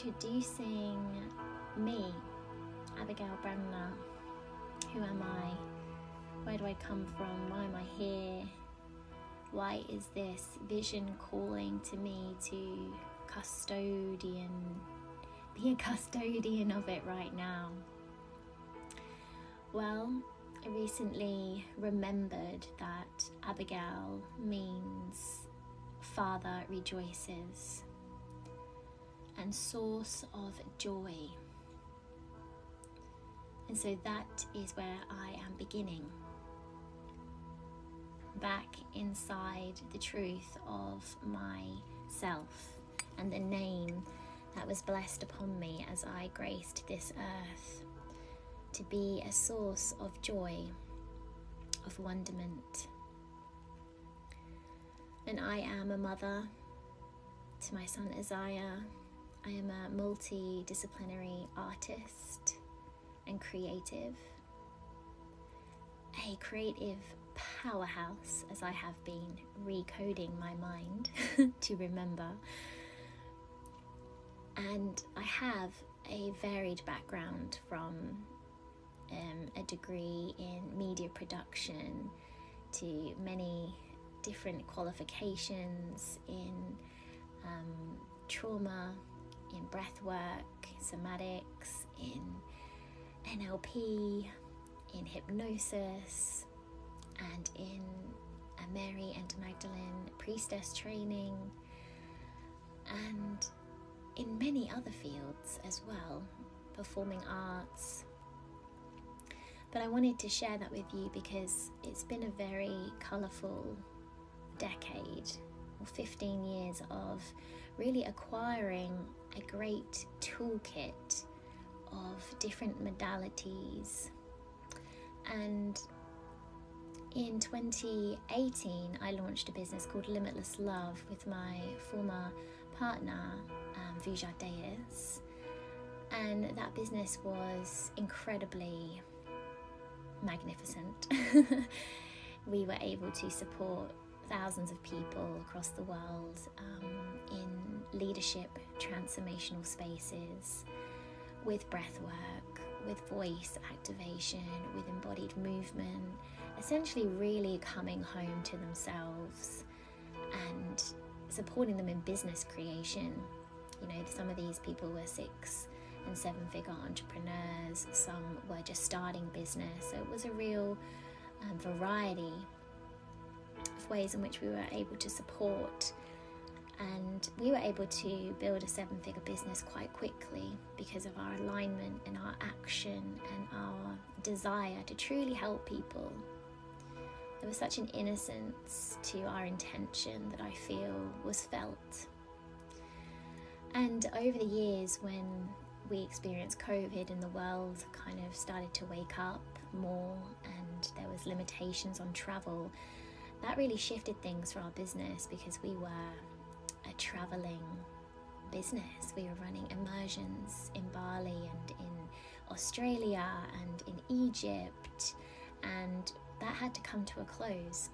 introducing me, Abigail Brandner. Who am I? Where do I come from? Why am I here? Why is this vision calling to me to be a custodian of it right now? Well, I recently remembered that Abigail means Father rejoices and source of joy. And so that is where I am beginning. Back inside the truth of myself and the name that was blessed upon me as I graced this earth, to be a source of joy, of wonderment. And I am a mother to my son Aziah. I am a multidisciplinary artist and creative, a creative powerhouse, as I have been recoding my mind to remember. And I have a varied background, from a degree in media production to many different qualifications in trauma, in breathwork, somatics, in NLP, in hypnosis, and in a Mary and Magdalene priestess training, and in many other fields as well, performing arts. But I wanted to share that with you because it's been a very colourful decade, or 15 years of really acquiring a great toolkit of different modalities. And in 2018, I launched a business called Limitless Love with my former partner, Aziah. And that business was incredibly magnificent. We were able to support thousands of people across the world in leadership transformational spaces, with breathwork, with voice activation, with embodied movement, essentially really coming home to themselves and supporting them in business creation. You know, some of these people were 6 and 7-figure entrepreneurs, some were just starting business. So it was a real variety of ways in which we were able to support. And we were able to build a 7-figure business quite quickly because of our alignment and our action and our desire to truly help people. There was such an innocence to our intention that I feel was felt. And over the years, when we experienced COVID and the world kind of started to wake up more and there was limitations on travel, that really shifted things for our business, because we were a traveling business. We were running immersions in Bali and in Australia and in Egypt, and that had to come to a close.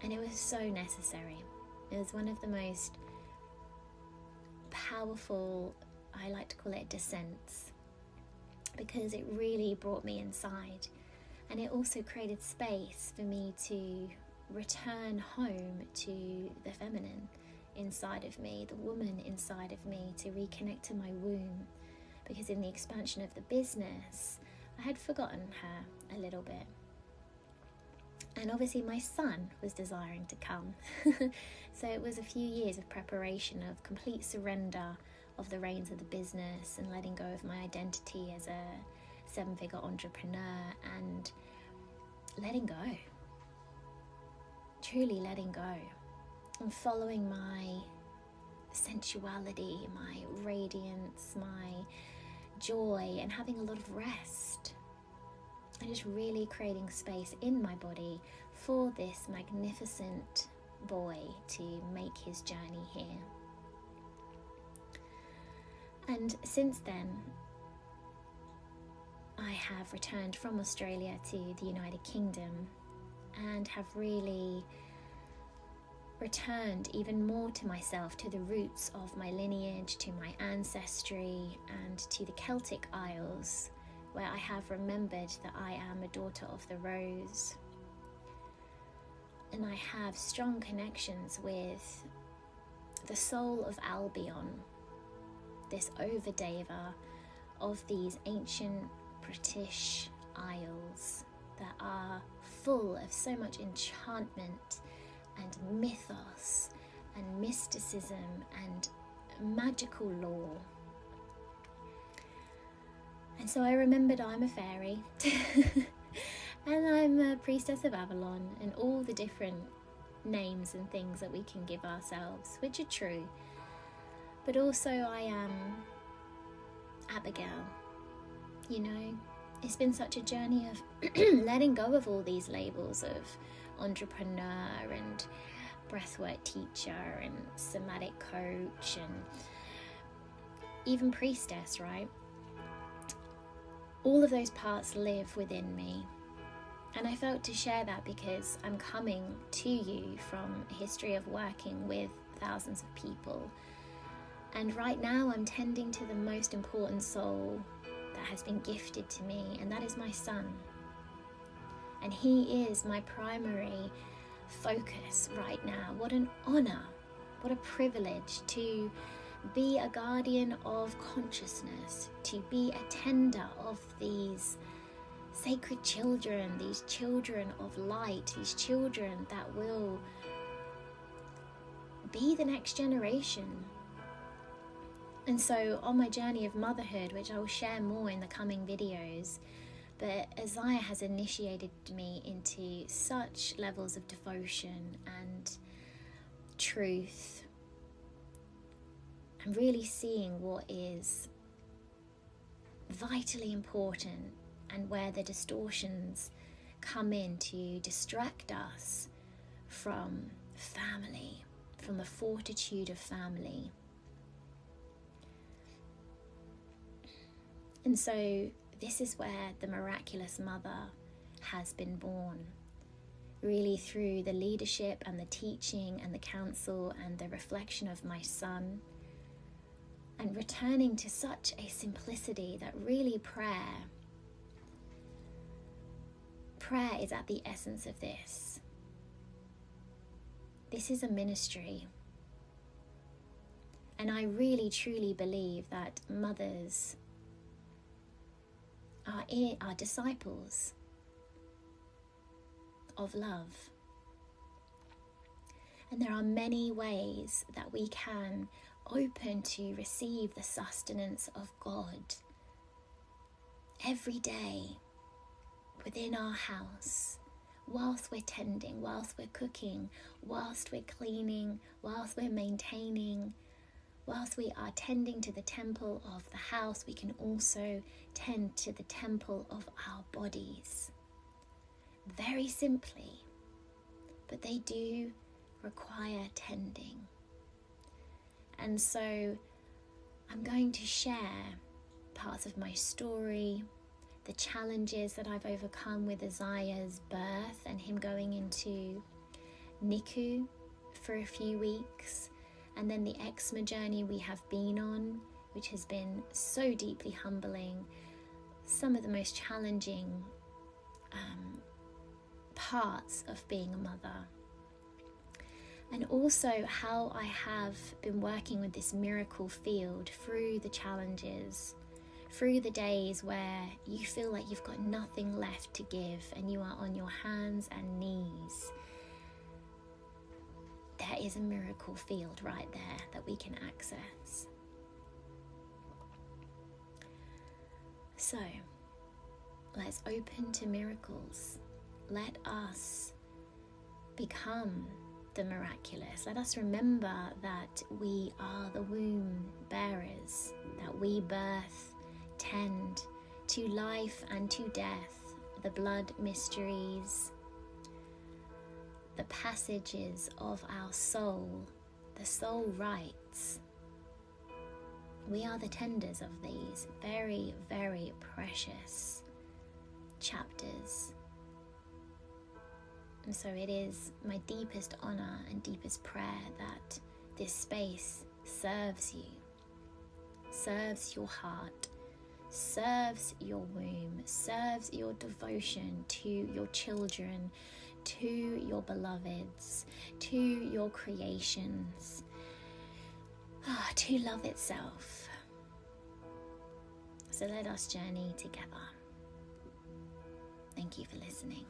And it was so necessary. It was one of the most powerful, I like to call it, descents, because it really brought me inside, and it also created space for me to return home to the feminine inside of me, the woman inside of me, to reconnect to my womb, because in the expansion of the business I had forgotten her a little bit. And obviously my son was desiring to come. So it was a few years of preparation, of complete surrender of the reins of the business and letting go of my identity as a 7-figure entrepreneur, and letting go, truly letting go, and following my sensuality, my radiance, my joy, and having a lot of rest. And just really creating space in my body for this magnificent boy to make his journey here. And since then, I have returned from Australia to the United Kingdom and have really returned even more to myself, to the roots of my lineage, to my ancestry, and to the Celtic Isles, where I have remembered that I am a daughter of the rose. And I have strong connections with the soul of Albion, this overdeva of these ancient British isles that are full of so much enchantment and mythos and mysticism and magical lore. And so I remembered I'm a fairy and I'm a priestess of Avalon, and all the different names and things that we can give ourselves, which are true. But also I am Abigail. You know, it's been such a journey of letting go of all these labels of entrepreneur and breathwork teacher and somatic coach and even priestess, right? All of those parts live within me. And I felt to share that because I'm coming to you from a history of working with thousands of people. And right now I'm tending to the most important soul that has been gifted to me, and that is my son. And he is my primary focus right now. What an honor, what a privilege to be a guardian of consciousness, to be a tender of these sacred children, these children of light, these children that will be the next generation. And so on my journey of motherhood, which I will share more in the coming videos, but Aziah has initiated me into such levels of devotion and truth, and really seeing what is vitally important and where the distortions come in to distract us from family, from the fortitude of family. And so this is where the miraculous mother has been born, really through the leadership and the teaching and the counsel and the reflection of my son, and returning to such a simplicity that really prayer is at the essence of this. This is a ministry. And I really truly believe that mothers are disciples of love. And there are many ways that we can open to receive the sustenance of God every day within our house, whilst we're tending, whilst we're cooking, whilst we're cleaning, whilst we're maintaining. Whilst we are tending to the temple of the house, we can also tend to the temple of our bodies. Very simply, but they do require tending. And so I'm going to share parts of my story, the challenges that I've overcome with Aziah's birth and him going into NICU for a few weeks, and then the eczema journey we have been on, which has been so deeply humbling, some of the most challenging parts of being a mother. And also how I have been working with this miracle field through the challenges, through the days where you feel like you've got nothing left to give and you are on your hands and knees. There is a miracle field right there that we can access. So, let's open to miracles. Let us become the miraculous. Let us remember that we are the womb bearers, that we birth, tend to life and to death, the blood mysteries, the passages of our soul, the soul rites. We are the tenders of these very, very precious chapters. And so it is my deepest honor and deepest prayer that this space serves you, serves your heart, serves your womb, serves your devotion to your children, to your beloveds, to your creations, to love itself. So let us journey together. Thank you for listening.